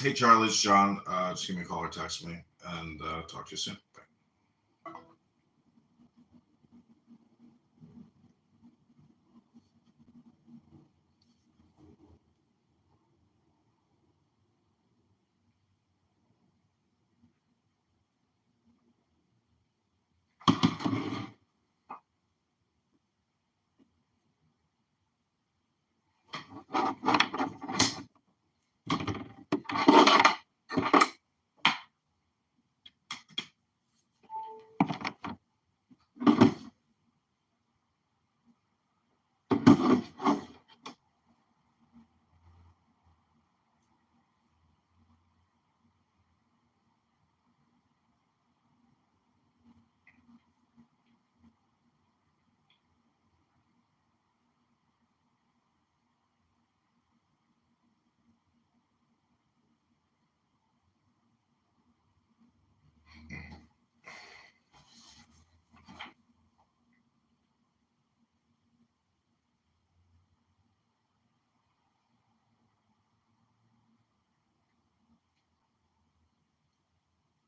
Hey, Charlie, it's John. Just give me a call or text me, and talk to you soon. Bye.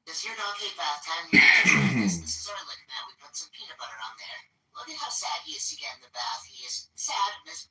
Does your dog hate bath time? This is our lick mat. We put some peanut butter on there. Look at how sad he is to get in the bath. He is sad, Miss.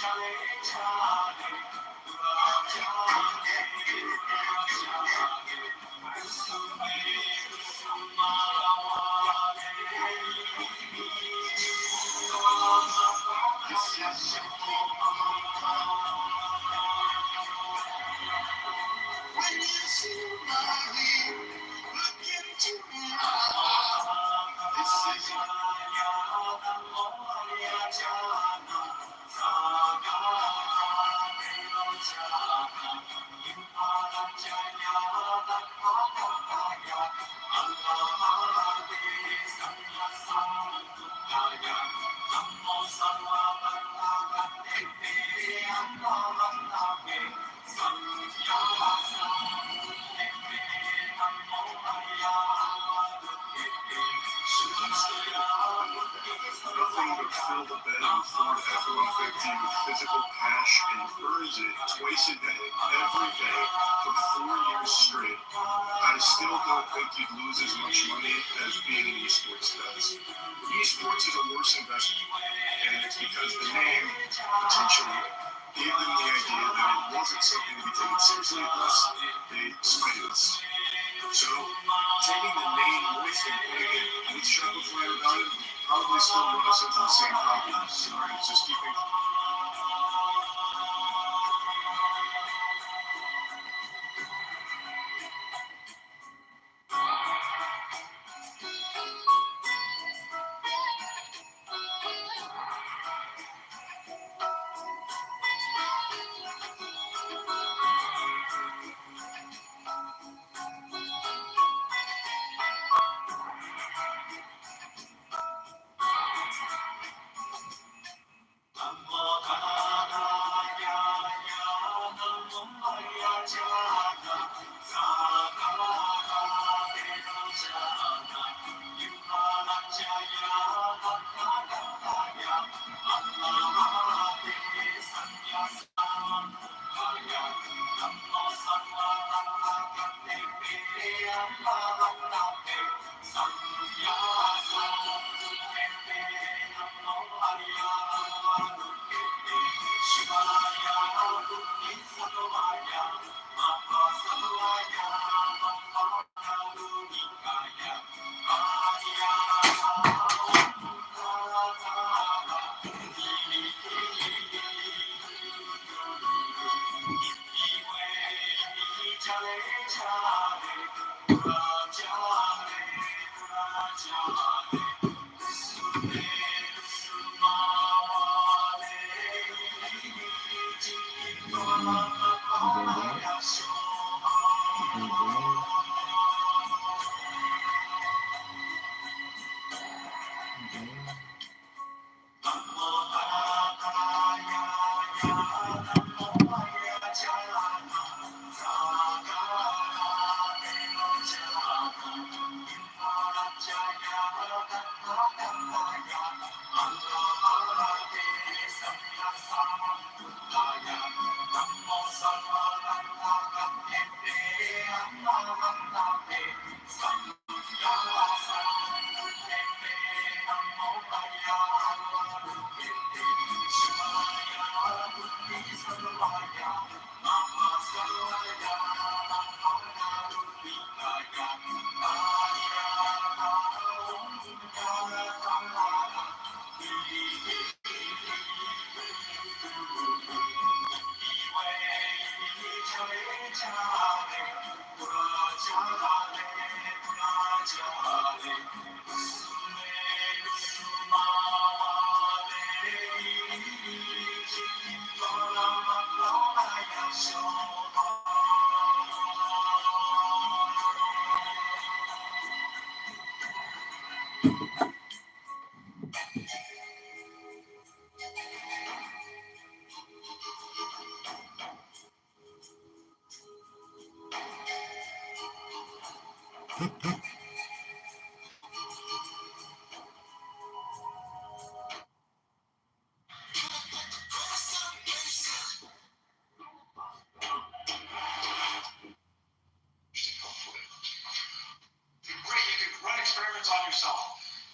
When you see my look into my eyes, this is Nothing but fill the bed with Ford F-150 with physical cash and earns it twice a day, every day, for 4 years straight. I still don't think you'd lose as much money as being in esports does. Esports is a worse investment, and it's because the name potentially gave them the idea that it wasn't something to be taken seriously unless they smited us. So, taking the name Moist and putting it with Shopify without it probably still run us into the same problem. It's just keeping.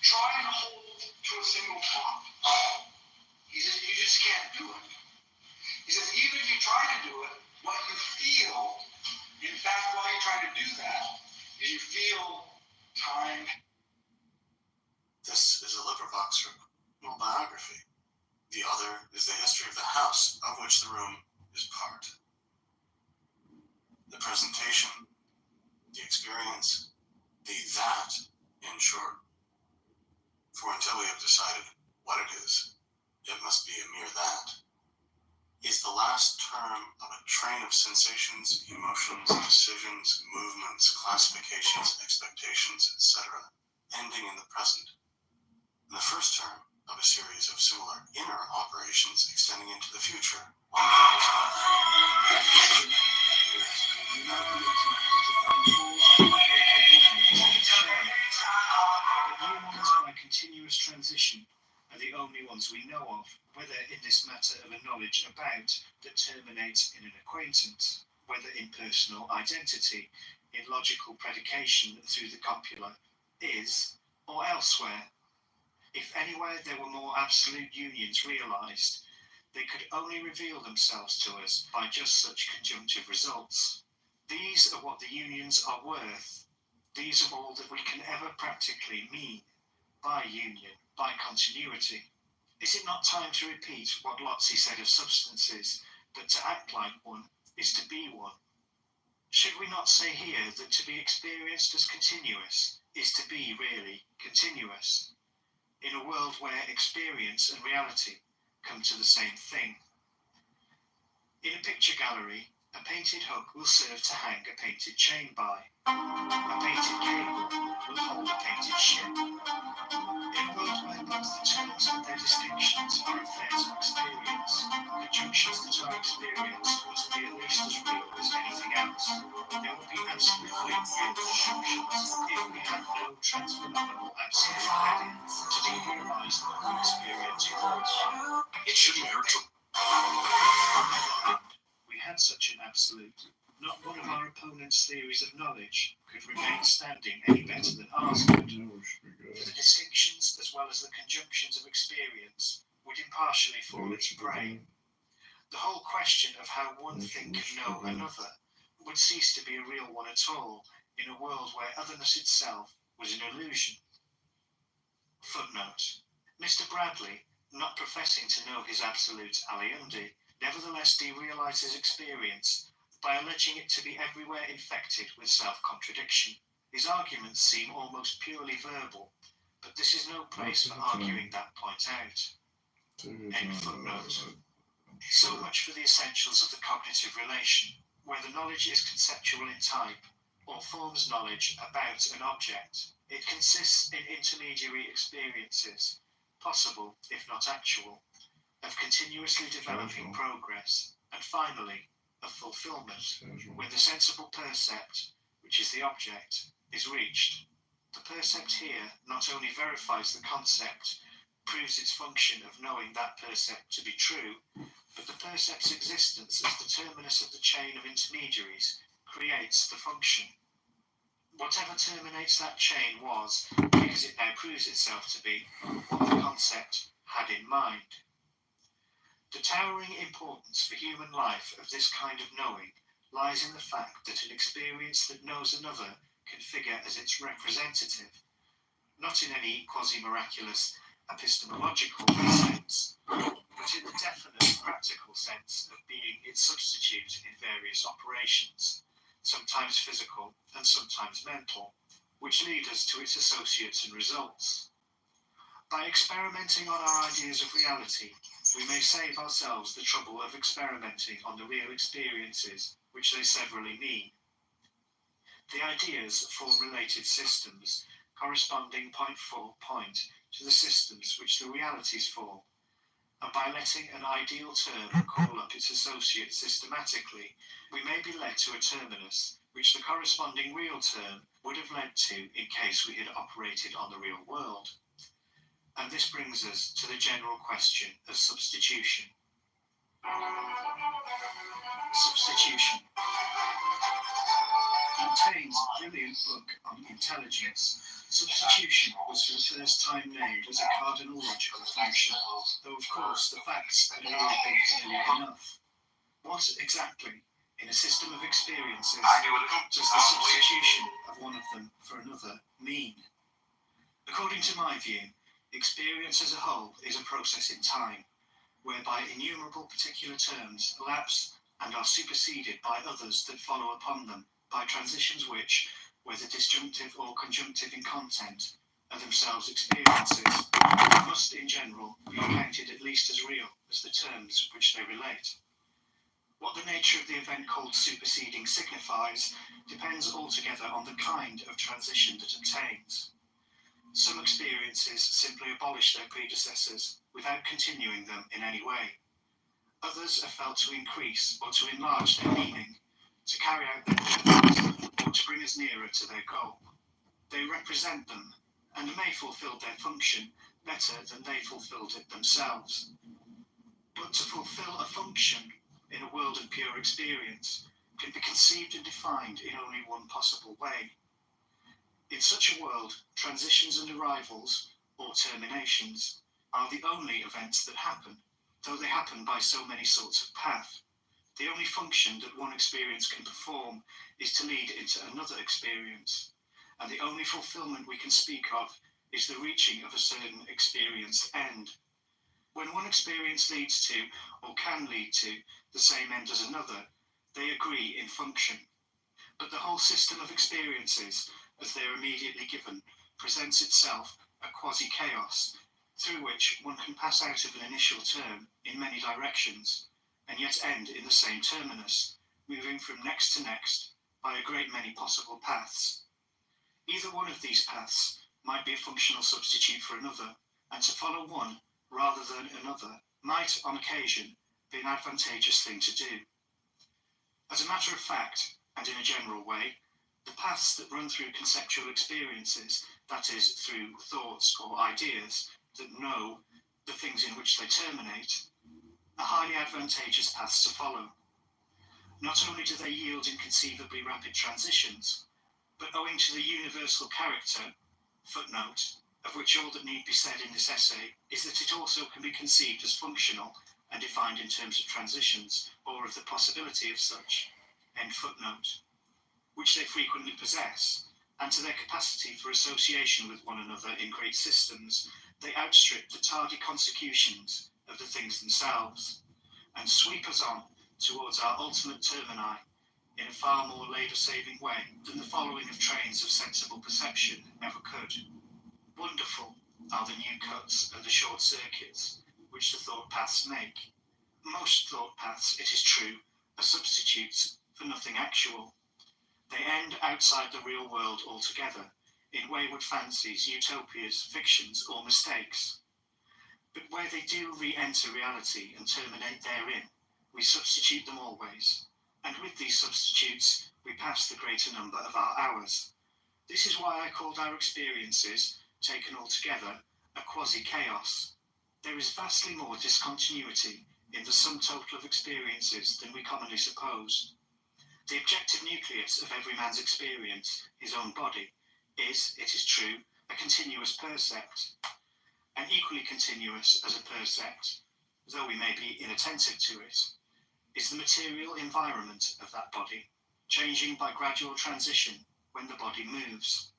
Try and hold to a single thought. You just can't do it. which the room is part. The presentation, the experience, the that, in short. For until we have decided what it is, it must be a mere that, is the last term of a train of sensations, emotions, decisions, movements, classifications, expectations, etc., ending in the present. And the first term of a series of similar inner operations extending into the future. Unions by continuous transition are the only ones we know of, whether in this matter of a knowledge about that terminates in an acquaintance, whether in personal identity, in logical predication through the copula, is, or elsewhere. If anywhere there were more absolute unions realized, they could only reveal themselves to us by just such conjunctive results. These are what the unions are worth. These are all that we can ever practically mean by union, by continuity. Is it not time to repeat what Lotze said of substances, that to act like one is to be one? Should we not say here that to be experienced as continuous is to be really continuous, in a world where experience and reality come to the same thing? In a picture gallery, a painted hook will serve to hang a painted chain by. A painted cable will hold a painted ship. In a world where both the terms and their distinctions are affairs of experience, conjunctions that are experienced must be at least as real as anything else. There would be absolutely real conjunctions if we had no transphenomenal absolute ready to be realized what the experience was. It shouldn't hurt to. We had such an absolute. Not one of our opponents' theories of knowledge could remain standing any better than ours could. For the distinctions as well as the conjunctions of experience would impartially fall its prey. The whole question of how one thing can know another would cease to be a real one at all in a world where otherness itself was an illusion. Footnote. Mr. Bradley, not professing to know his absolute aliundi, nevertheless derealizes experience by alleging it to be everywhere infected with self-contradiction. His arguments seem almost purely verbal, but this is no place for arguing that point out. End footnote. So much for the essentials of the cognitive relation, where the knowledge is conceptual in type, or forms knowledge about an object. It consists in intermediary experiences, possible if not actual, of continuously developing progress, and finally, of fulfillment, when the sensible percept, which is the object, is reached. The percept here not only verifies the concept, proves its function of knowing that percept to be true, but the percept's existence as the terminus of the chain of intermediaries creates the function. Whatever terminates that chain was, because it now proves itself to be, what the concept had in mind. The towering importance for human life of this kind of knowing lies in the fact that an experience that knows another can figure as its representative, not in any quasi-miraculous epistemological sense, but in the definite practical sense of being its substitute in various operations, sometimes physical and sometimes mental, which lead us to its associates and results. By experimenting on our ideas of reality, we may save ourselves the trouble of experimenting on the real experiences which they severally mean. The ideas form related systems, corresponding point for point to the systems which the realities form, and by letting an ideal term call up its associate systematically, we may be led to a terminus which the corresponding real term would have led to in case we had operated on the real world. And this brings us to the general question of substitution. Substitution. Montaigne's brilliant book on intelligence, substitution was for the first time named as a cardinal logical function, though of course the facts had already been familiar enough. What exactly, in a system of experiences, does the substitution of one of them for another mean? According to my view, experience as a whole is a process in time, whereby innumerable particular terms lapse and are superseded by others that follow upon them, by transitions which, whether disjunctive or conjunctive in content, are themselves experiences, must in general be accounted at least as real as the terms which they relate. What the nature of the event called superseding signifies depends altogether on the kind of transition that obtains. Some experiences simply abolish their predecessors without continuing them in any way. Others are felt to increase or to enlarge their meaning, to carry out their purpose, or to bring us nearer to their goal. They represent them, and may fulfill their function better than they fulfilled it themselves. But to fulfill a function in a world of pure experience can be conceived and defined in only one possible way. In such a world, transitions and arrivals, or terminations, are the only events that happen, though they happen by so many sorts of path. The only function that one experience can perform is to lead into another experience, and the only fulfillment we can speak of is the reaching of a certain experienced end. When one experience leads to, or can lead to, the same end as another, they agree in function. But the whole system of experiences, as they are immediately given, presents itself a quasi-chaos, through which one can pass out of an initial term in many directions, and yet end in the same terminus, moving from next to next by a great many possible paths. Either one of these paths might be a functional substitute for another, and to follow one rather than another might, on occasion, be an advantageous thing to do. As a matter of fact, and in a general way, the paths that run through conceptual experiences, that is, through thoughts or ideas that know the things in which they terminate, are highly advantageous paths to follow. Not only do they yield inconceivably rapid transitions, but owing to the universal character, footnote, of which all that need be said in this essay is that it also can be conceived as functional and defined in terms of transitions, or of the possibility of such, end footnote, which they frequently possess, and to their capacity for association with one another in great systems, they outstrip the tardy consecutions of the things themselves, and sweep us on towards our ultimate termini in a far more labour-saving way than the following of trains of sensible perception ever could. Wonderful are the new cuts and the short circuits which the thought paths make. Most thought paths, it is true, are substitutes for nothing actual. They end outside the real world altogether, in wayward fancies, utopias, fictions, or mistakes. But where they do re-enter reality and terminate therein, we substitute them always, and with these substitutes we pass the greater number of our hours. This is why I called our experiences, taken altogether, a quasi-chaos. There is vastly more discontinuity in the sum total of experiences than we commonly suppose. The objective nucleus of every man's experience, his own body, is, it is true, a continuous percept, and equally continuous as a percept, though we may be inattentive to it, is the material environment of that body, changing by gradual transition when the body moves.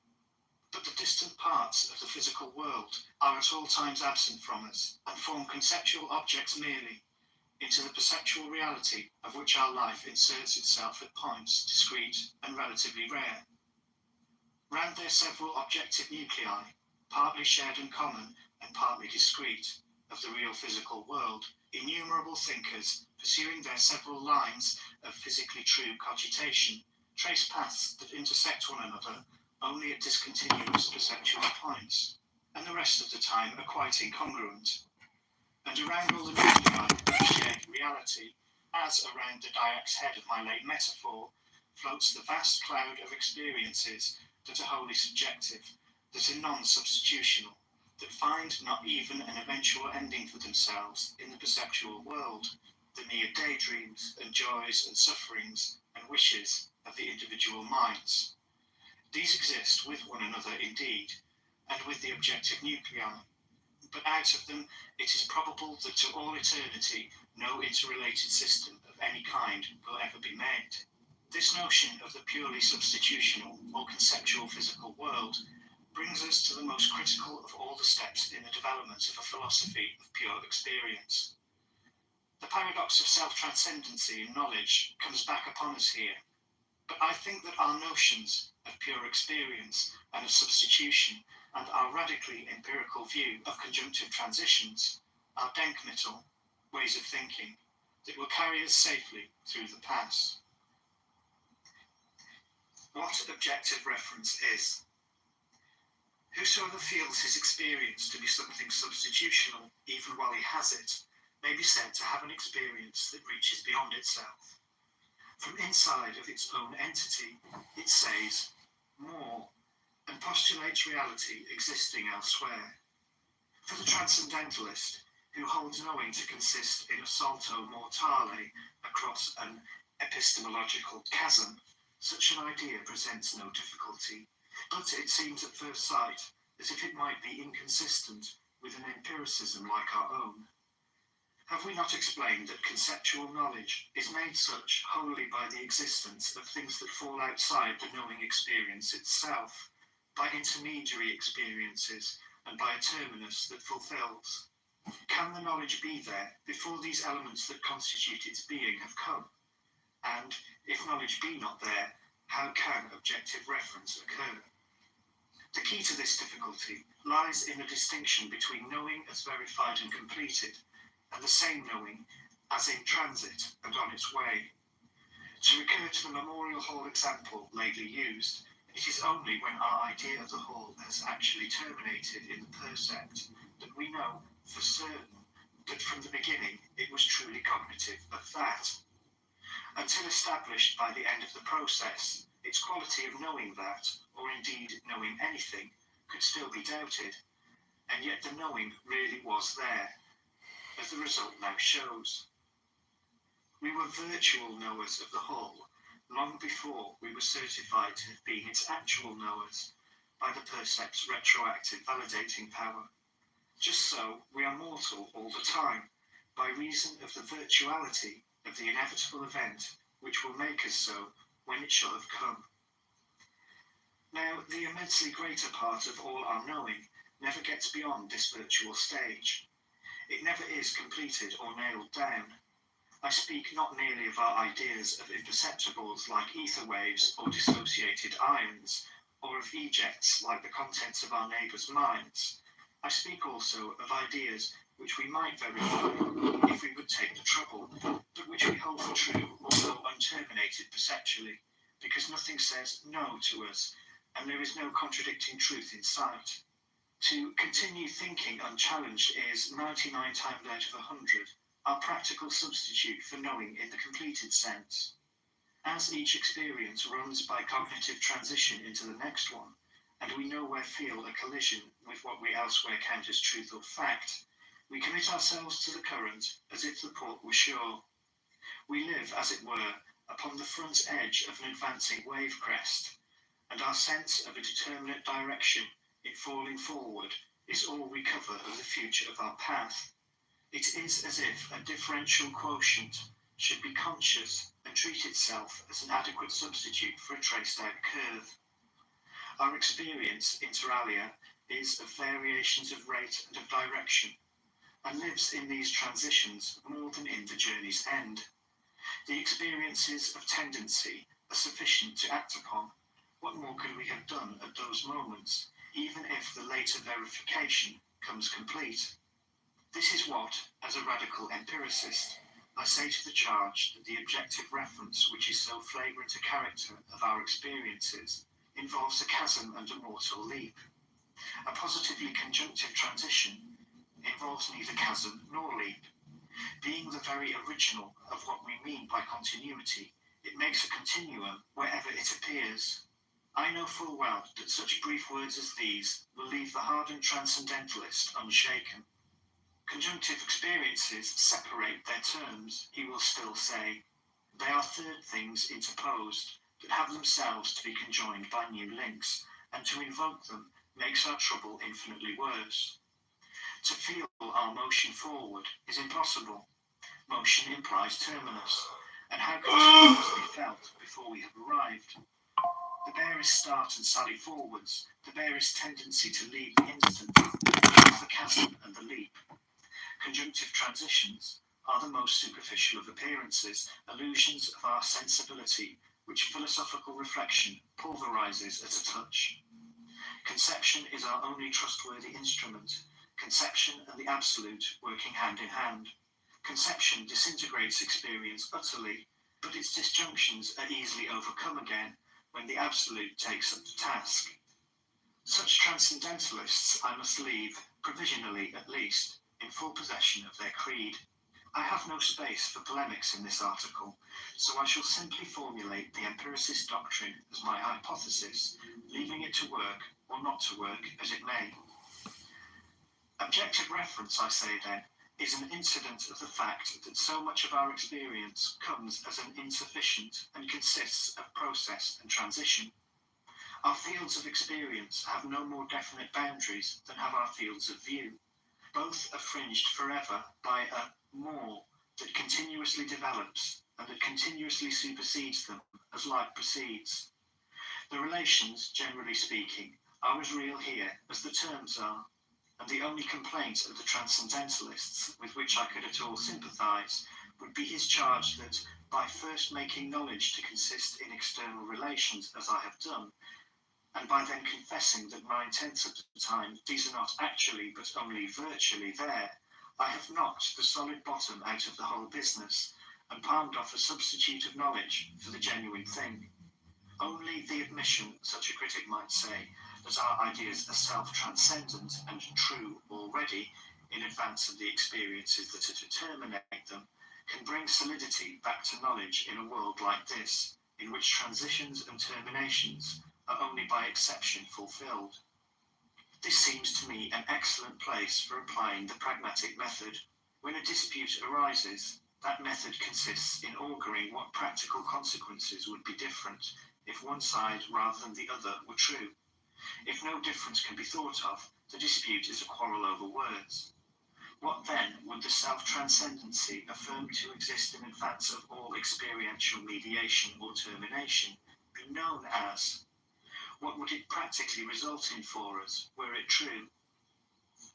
But the distant parts of the physical world are at all times absent from us, and form conceptual objects merely, into the perceptual reality of which our life inserts itself at points discrete and relatively rare. Round their several objective nuclei, partly shared and common and partly discrete, of the real physical world, innumerable thinkers, pursuing their several lines of physically true cogitation, trace paths that intersect one another only at discontinuous perceptual points, and the rest of the time are quite incongruent. And around all the nuclei of shared reality, as around the Diak's head of my late metaphor, floats the vast cloud of experiences that are wholly subjective, that are non-substitutional, that find not even an eventual ending for themselves in the perceptual world, the mere daydreams and joys and sufferings and wishes of the individual minds. These exist with one another indeed, and with the objective nuclei, but out of them it is probable that to all eternity no interrelated system of any kind will ever be made. This notion of the purely substitutional or conceptual physical world brings us to the most critical of all the steps in the development of a philosophy of pure experience. The paradox of self-transcendency in knowledge comes back upon us here, but I think that our notions of pure experience and of substitution and our radically empirical view of conjunctive transitions are Denkmittel, ways of thinking, that will carry us safely through the pass. What objective reference is? Whosoever feels his experience to be something substitutional, even while he has it, may be said to have an experience that reaches beyond itself. From inside of its own entity, it says more and postulates reality existing elsewhere. For the transcendentalist, who holds knowing to consist in a salto mortale across an epistemological chasm, such an idea presents no difficulty, but it seems at first sight as if it might be inconsistent with an empiricism like our own. Have we not explained that conceptual knowledge is made such wholly by the existence of things that fall outside the knowing experience itself, by intermediary experiences, and by a terminus that fulfills? Can the knowledge be there before these elements that constitute its being have come? And, if knowledge be not there, how can objective reference occur? The key to this difficulty lies in the distinction between knowing as verified and completed, and the same knowing as in transit and on its way. To recur to the Memorial Hall example lately used, it is only when our idea of the hall has actually terminated in the percept that we know for certain that from the beginning it was truly cognitive of that. Until established by the end of the process, its quality of knowing that, or indeed knowing anything, could still be doubted, and yet the knowing really was there, as the result now shows. We were virtual knowers of the whole, long before we were certified to have been its actual knowers, by the percept's retroactive validating power. Just so, we are mortal all the time, by reason of the virtuality of the inevitable event which will make us so when it shall have come. Now, the immensely greater part of all our knowing never gets beyond this virtual stage. It never is completed or nailed down. I speak not merely of our ideas of imperceptibles like ether waves or dissociated ions, or of ejects like the contents of our neighbours' minds. I speak also of ideas which we might verify if we would take the trouble, but which we hold for true although unterminated perceptually, because nothing says no to us, and there is no contradicting truth in sight. To continue thinking unchallenged is, 99 times out of 100, our practical substitute for knowing in the completed sense. As each experience runs by cognitive transition into the next one, and we nowhere feel a collision with what we elsewhere count as truth or fact, we commit ourselves to the current as if the port were sure. We live, as it were, upon the front edge of an advancing wave crest, and our sense of a determinate direction in falling forward is all we cover of the future of our path. It is as if a differential quotient should be conscious and treat itself as an adequate substitute for a traced out curve. Our experience, inter alia, is of variations of rate and of direction, and lives in these transitions more than in the journey's end. The experiences of tendency are sufficient to act upon. What more could we have done at those moments, even if the later verification comes complete? This is what, as a radical empiricist, I say to the charge that the objective reference which is so flagrant a character of our experiences involves a chasm and a mortal leap. A positively conjunctive transition involves neither chasm nor leap. Being the very original of what we mean by continuity, it makes a continuum wherever it appears. I know full well that such brief words as these will leave the hardened transcendentalist unshaken. Conjunctive experiences separate their terms, he will still say. They are third things interposed, that have themselves to be conjoined by new links, and to invoke them makes our trouble infinitely worse. To feel our motion forward is impossible. Motion implies terminus, and how can terminus be felt before we have arrived? The barest start and sally forwards, the barest tendency to leave the instant, the chasm and the leap. Conjunctive transitions are the most superficial of appearances, illusions of our sensibility, which philosophical reflection pulverizes at a touch. Conception is our only trustworthy instrument, conception and the absolute working hand in hand. Conception disintegrates experience utterly, but its disjunctions are easily overcome again when the absolute takes up the task. Such transcendentalists I must leave, provisionally at least, in full possession of their creed. I have no space for polemics in this article, so I shall simply formulate the empiricist doctrine as my hypothesis, leaving it to work or not to work as it may. Objective reference, I say then, is an incident of the fact that so much of our experience comes as an insufficient and consists of process and transition. Our fields of experience have no more definite boundaries than have our fields of view. Both are fringed forever by a more that continuously develops and that continuously supersedes them as life proceeds. The relations, generally speaking, are as real here as the terms are, and the only complaint of the transcendentalists with which I could at all sympathise would be his charge that, by first making knowledge to consist in external relations as I have done, and by then confessing that 9/10 of the time these are not actually but only virtually there, I have knocked the solid bottom out of the whole business, and palmed off a substitute of knowledge for the genuine thing. Only the admission, such a critic might say, that our ideas are self-transcendent and true already, in advance of the experiences that are to terminate them, can bring solidity back to knowledge in a world like this, in which transitions and terminations are only by exception fulfilled. This seems to me an excellent place for applying the pragmatic method. When a dispute arises, that method consists in auguring what practical consequences would be different if one side rather than the other were true. If no difference can be thought of, the dispute is a quarrel over words. What then would the self-transcendency affirmed to exist in advance of all experiential mediation or termination be known as? What would it practically result in for us, were it true?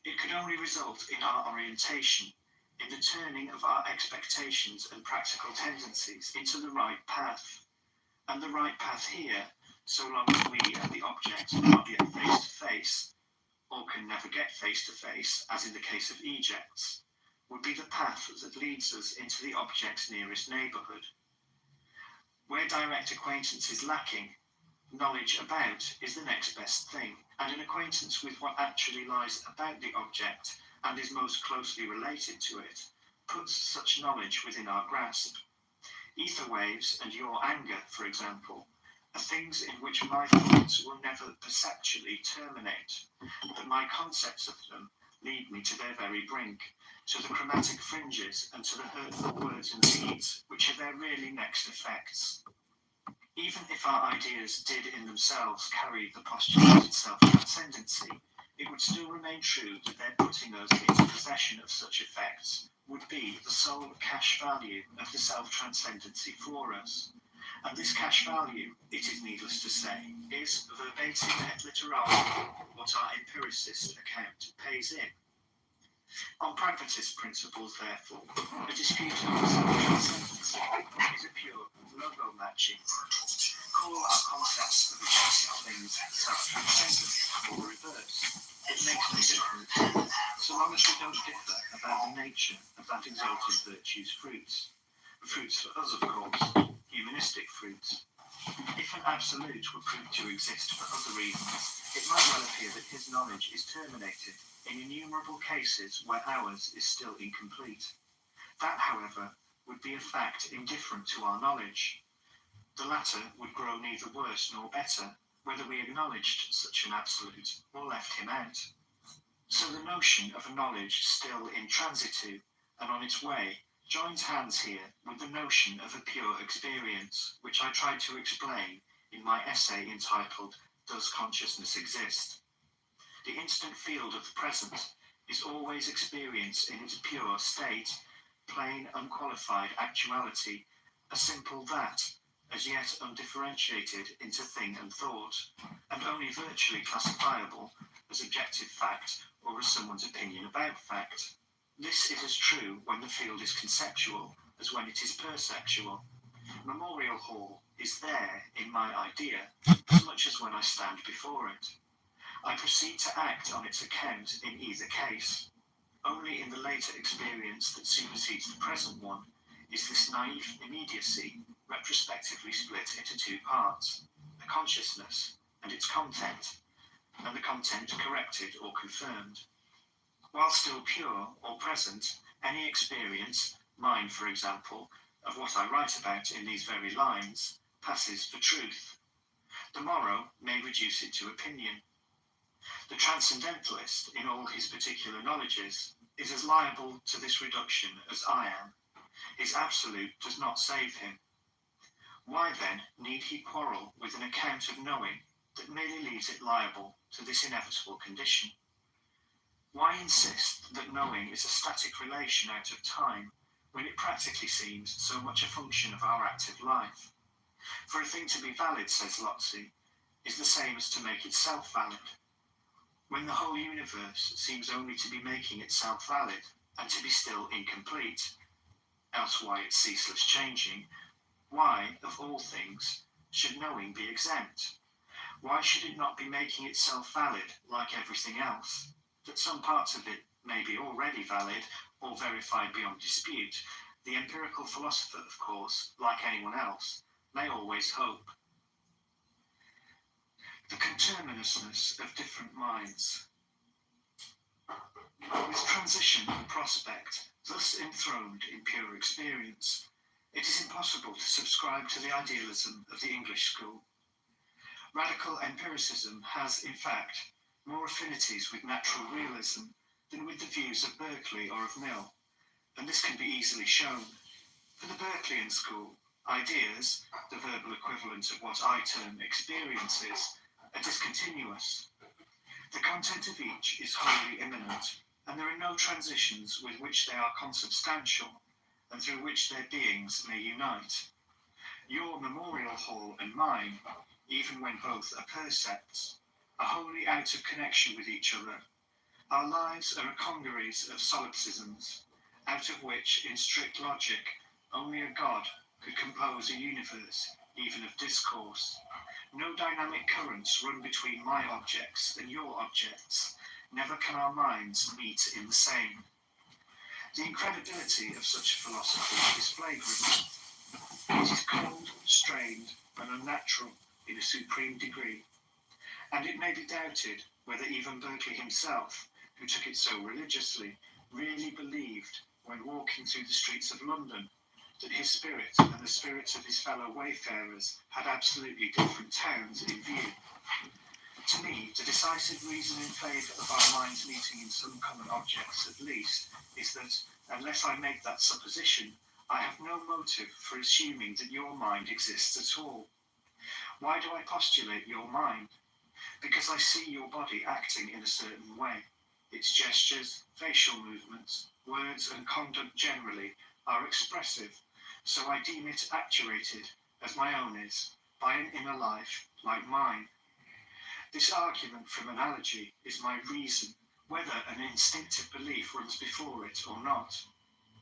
It could only result in our orientation, in the turning of our expectations and practical tendencies into the right path. And the right path here, so long as we and the object are not yet face to face, or can never get face to face, as in the case of ejects, would be the path that leads us into the object's nearest neighbourhood. Where direct acquaintance is lacking, knowledge about is the next best thing, and an acquaintance with what actually lies about the object and is most closely related to it puts such knowledge within our grasp. Ether waves and your anger, for example, are things in which my thoughts will never perceptually terminate, but my concepts of them lead me to their very brink, to the chromatic fringes and to the hurtful words and deeds which are their really next effects. Even if our ideas did in themselves carry the postulated self-transcendency, it would still remain true that their putting us into possession of such effects would be the sole cash value of the self-transcendency for us. And this cash value, it is needless to say, is verbatim et literatum what our empiricist account pays in. On pragmatist principles, therefore, a dispute over self-transcendency is a pure logo matching. Call our concepts of objective things self-transcendent or the reverse. It makes no difference, so long as we don't differ about the nature of that exalted virtue's fruits. Fruits for us, of course, humanistic fruits. If an absolute were proved to exist for other reasons, it might well appear that his knowledge is terminated in innumerable cases where ours is still incomplete. That, however, would be a fact indifferent to our knowledge. The latter would grow neither worse nor better, whether we acknowledged such an absolute or left him out. So the notion of a knowledge still in transitu and on its way joins hands here with the notion of a pure experience, which I tried to explain in my essay entitled Does Consciousness Exist? The instant field of the present is always experience in its pure state, plain unqualified actuality, a simple that, as yet undifferentiated into thing and thought, and only virtually classifiable as objective fact or as someone's opinion about fact. This is as true when the field is conceptual as when it is perceptual. Memorial Hall is there in my idea as much as when I stand before it. I proceed to act on its account in either case. Only in the later experience that supersedes the present one is this naive immediacy retrospectively split into two parts, the consciousness and its content, and the content corrected or confirmed. While still pure or present, any experience, mine for example, of what I write about in these very lines, passes for truth. The morrow may reduce it to opinion. The transcendentalist, in all his particular knowledges, is as liable to this reduction as I am. His absolute does not save him. Why then need he quarrel with an account of knowing that merely leaves it liable to this inevitable condition? Why insist that knowing is a static relation out of time, when it practically seems so much a function of our active life? For a thing to be valid, says Lotze, is the same as to make itself valid. When the whole universe seems only to be making itself valid, and to be still incomplete, else why it's ceaseless changing, why, of all things, should knowing be exempt? Why should it not be making itself valid like everything else, that some parts of it may be already valid or verified beyond dispute? The empirical philosopher, of course, like anyone else, may always hope. The conterminousness of different minds. With transition and prospect thus enthroned in pure experience, it is impossible to subscribe to the idealism of the English school. Radical empiricism has, in fact, more affinities with natural realism than with the views of Berkeley or of Mill, and this can be easily shown. For the Berkeleyan school, ideas, the verbal equivalent of what I term experiences, are discontinuous. The content of each is wholly immanent, and there are no transitions with which they are consubstantial, and through which their beings may unite. Your memorial hall and mine, even when both are percepts, are wholly out of connection with each other. Our lives are a congeries of solipsisms, out of which, in strict logic, only a god could compose a universe, even of discourse. No dynamic currents run between my objects and your objects. Never can our minds meet in the same. The incredibility of such a philosophy is flagrant. It is cold, strained, and unnatural in a supreme degree. And it may be doubted whether even Berkeley himself, who took it so religiously, really believed, when walking through the streets of London, that his spirit and the spirits of his fellow wayfarers had absolutely different towns in view. To me, the decisive reason in favour of our minds meeting in some common objects at least is that, unless I make that supposition, I have no motive for assuming that your mind exists at all. Why do I postulate your mind? Because I see your body acting in a certain way. Its gestures, facial movements, words and conduct generally are expressive, so I deem it actuated, as my own is, by an inner life like mine. This argument from analogy is my reason, whether an instinctive belief runs before it or not.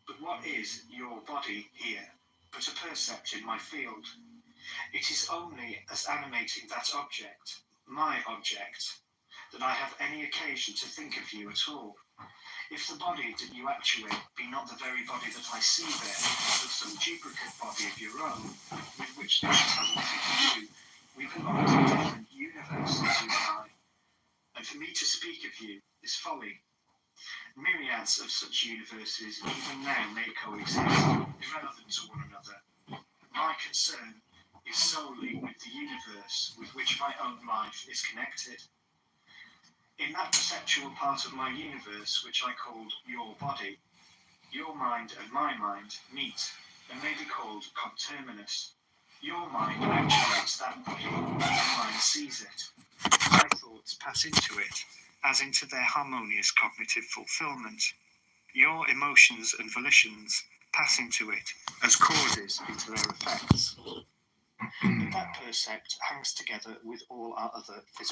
But what is your body here but a percept in my field? It is only as animating that object, my object, that I have any occasion to think of you at all. If the body that you actuate be not the very body that I see there, but some duplicate body of your own, with which there is nothing to do, we belong to different universes, you and I. And for me to speak of you is folly. Myriads of such universes even now may coexist, irrelevant to one another. My concern is solely with the universe with which my own life is connected. In that perceptual part of my universe which I called your body, your mind and my mind meet and may be called conterminous. Your mind actuates that body, and mine sees it. My thoughts pass into it, as into their harmonious cognitive fulfillment. Your emotions and volitions pass into it, as causes into their effects. But that percept hangs together with all our other physical